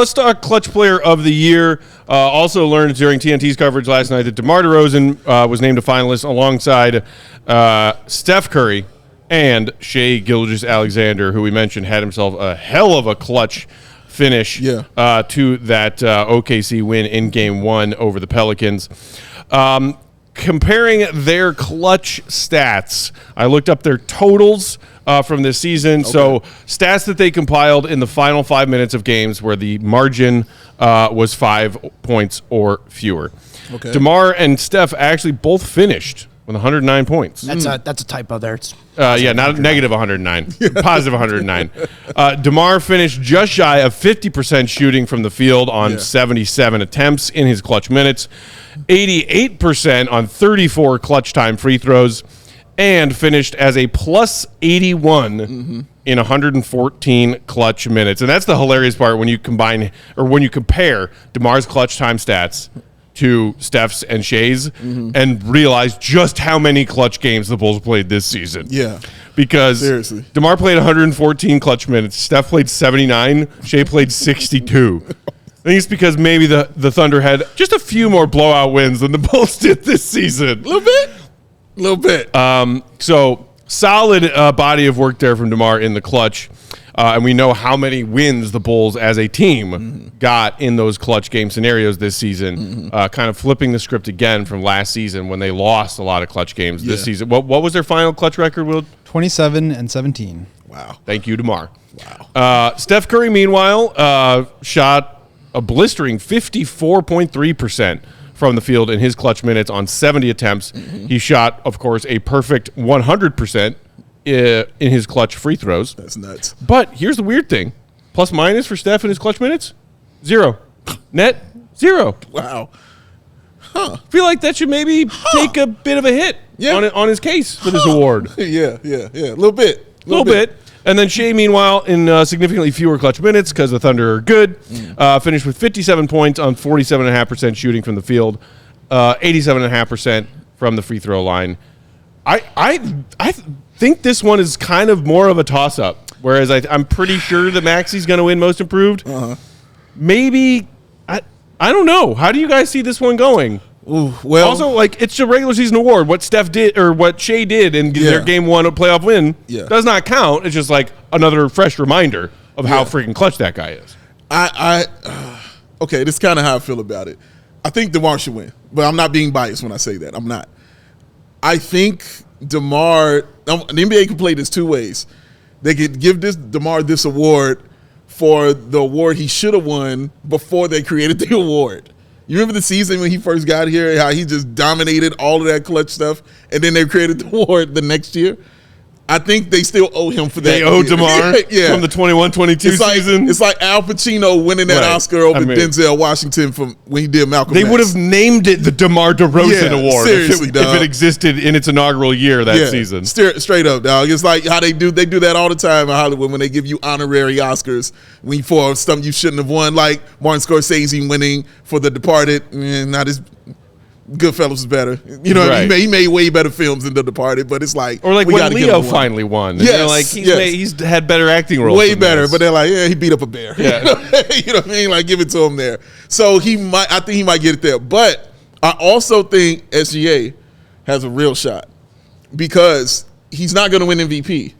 let's talk clutch player of the year. Also learned during TNT's coverage last night that DeMar DeRozan was named a finalist alongside Steph Curry and Shai Gilgeous-Alexander, who we mentioned had himself a hell of a clutch finish to that OKC win in Game 1 over the Pelicans. Comparing their clutch stats, I looked up their totals from this season. Okay. So stats that they compiled in the final 5 minutes of games where the margin was 5 points or fewer. Okay. DeMar and Steph actually both finished with 109 points. That's a typo there. It's not negative 109, positive 109. DeMar finished just shy of 50% shooting from the field on 77 attempts in his clutch minutes, 88% on 34 clutch time free throws, and finished as a plus 81 in 114 clutch minutes. And that's the hilarious part when you compare DeMar's clutch time stats to Steph's and Shai's and realize just how many clutch games the Bulls played this season. Yeah. Because seriously, DeMar played 114 clutch minutes. Steph played 79. Shai played 62. I think it's because maybe the Thunder had just a few more blowout wins than the Bulls did this season. A little bit. So solid body of work there from DeMar in the clutch. And we know how many wins the Bulls as a team got in those clutch game scenarios this season, kind of flipping the script again from last season when they lost a lot of clutch games this season. What was their final clutch record, Will? 27-17. Wow. Thank you, DeMar. Wow. Steph Curry, meanwhile, shot a blistering 54.3% from the field in his clutch minutes on 70 attempts. He shot, of course, a perfect 100% in his clutch free throws. That's nuts. But here's the weird thing. Plus minus for Steph in his clutch minutes? 0. Net? 0. Wow. I feel like that should maybe take a bit of a hit on his case for this award. Yeah. A little bit. And then Shai, meanwhile, in significantly fewer clutch minutes because the Thunder are good, finished with 57 points on 47.5% shooting from the field, 87.5% from the free throw line. I think this one is kind of more of a toss-up, whereas I'm pretty sure that Maxi's going to win Most Improved. Maybe, I don't know. How do you guys see this one going? Ooh, well, also, like, it's a regular season award. What Steph did or what Shai did in their Game 1 playoff win does not count. It's just like another fresh reminder of how freaking clutch that guy is. Okay, this is kind of how I feel about it. I think DeMar should win, but I'm not being biased when I say that. I'm not. I think DeMar, the NBA can play this two ways. They could give DeMar this award for the award he should have won before they created the award. You remember the season when he first got here, how he just dominated all of that clutch stuff, and then they created the award the next year? I think they still owe him for that. They owe DeMar from the 21-22 season. It's like Al Pacino winning that Oscar over Denzel Washington from when he did Malcolm X. They would have named it the DeMar DeRozan Award if it existed in its inaugural year that season. Straight up, dog. It's like how they do that all the time in Hollywood when they give you honorary Oscars for something you shouldn't have won, like Martin Scorsese winning for The Departed. Not as Goodfellas is better. You know what I mean? He made way better films than The Departed, but it's like... Or like when Leo finally won. Yes. He's had better acting roles. Way better, but they're like, he beat up a bear. Yeah. You know what I mean? Like, give it to him there. So I think he might get it there. But I also think SGA has a real shot because he's not going to win MVP.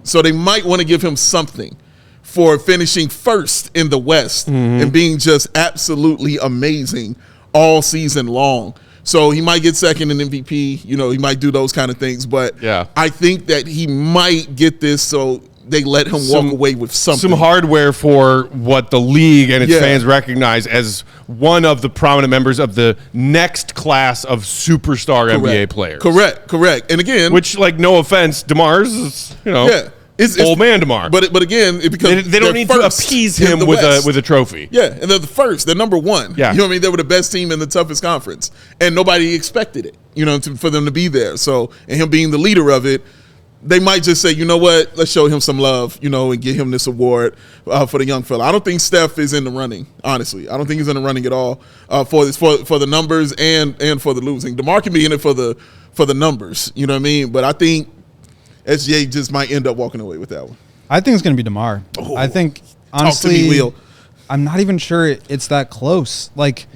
So they might want to give him something for finishing first in the West and being just absolutely amazing all season long. So he might get second in MVP. You know, he might do those kind of things. But I think that he might get this so they let him walk away with something. Some hardware for what the league and its fans recognize as one of the prominent members of the next class of superstar NBA players. Correct. And again... Which, like, no offense, DeMar's is, it's old man DeMar. But again, because they don't need to appease him with a trophy. Yeah, and they're the first. They're number one. Yeah. You know what I mean? They were the best team in the toughest conference. And nobody expected it, for them to be there. So, and him being the leader of it, they might just say, you know what, let's show him some love, and get him this award for the young fella. I don't think Steph is in the running, honestly. I don't think he's in the running at all for the numbers and for the losing. DeMar can be in it for the numbers, you know what I mean? But I think SGA just might end up walking away with that one. I think it's going to be DeMar. I think, honestly, talk to me, Will. I'm not even sure it's that close. Like,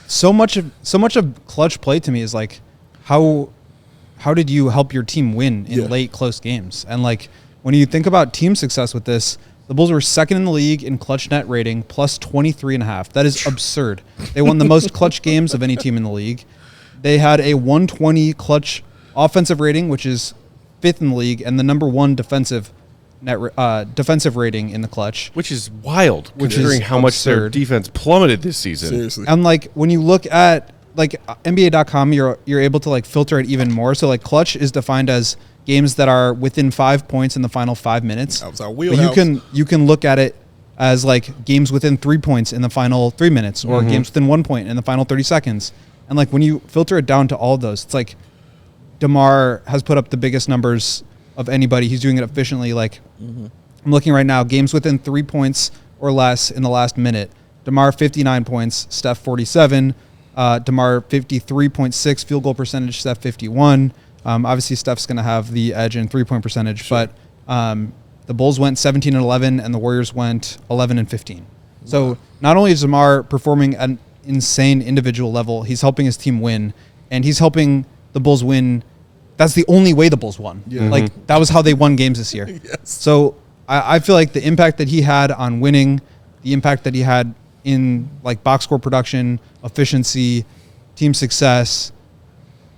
so much of clutch play to me is like, how did you help your team win in late close games? And like, when you think about team success with this, the Bulls were second in the league in clutch net rating, plus 23.5. That is absurd. They won the most clutch games of any team in the league. They had a 120 clutch offensive rating, which is 5th in the league, and the number 1 defensive rating in the clutch. Which is wild, considering how much their defense plummeted this season. Seriously. And like, when you look at like NBA.com, you're able to like filter it even more. So like, clutch is defined as games that are within 5 points in the final 5 minutes. That was our wheelhouse. But you can look at it as like games within 3 points in the final 3 minutes, or games within 1 point in the final 30 seconds. And like, when you filter it down to all of those, it's like DeMar has put up the biggest numbers of anybody. He's doing it efficiently. Like, I'm looking right now, games within 3 points or less in the last minute. DeMar 59 points, Steph 47. DeMar 53.6 field goal percentage, Steph 51. Obviously, Steph's going to have the edge in 3-point percentage, but the Bulls went 17-11 and the Warriors went 11-15. So not only is DeMar performing at an insane individual level, he's helping his team win, and he's helping the Bulls win. That's the only way the Bulls won. Yeah. Like, that was how they won games this year. Yes. So I feel like the impact that he had on winning, the impact that he had in like box score production, efficiency, team success,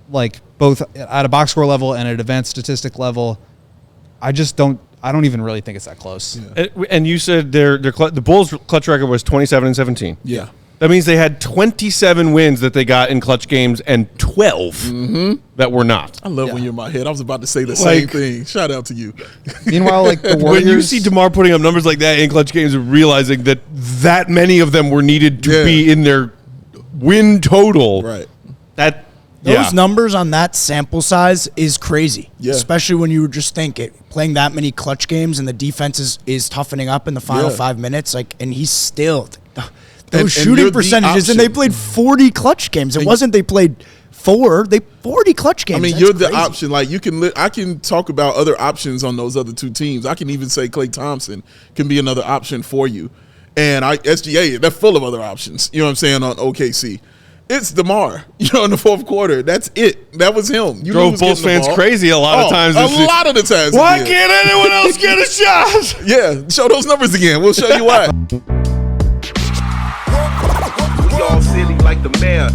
like both at a box score level and at an advanced statistic level, I don't even really think it's that close. Yeah. And you said the Bulls' clutch record was 27-17. Yeah. That means they had 27 wins that they got in clutch games and 12 that were not. I love when you're in my head. I was about to say the same thing. Shout out to you. Meanwhile, like the Warriors, when you see DeMar putting up numbers like that in clutch games and realizing that many of them were needed to be in their win total, right? Those numbers on that sample size is crazy, especially when you just think playing that many clutch games and the defense is toughening up in the final 5 minutes. Like, and he's still those shooting percentages, and they played 40 clutch games. It wasn't they played 40 clutch games. I mean, you're the option. Like, I can talk about other options on those other two teams. I can even say Klay Thompson can be another option for you. And SGA, they're full of other options. You know what I'm saying, on OKC. It's DeMar, in the fourth quarter. That's it. That was him. You drove Bulls fans crazy a lot of times. A lot of the times. Why can't anyone else get a shot? Yeah, show those numbers again. We'll show you why. We all silly like the mayor.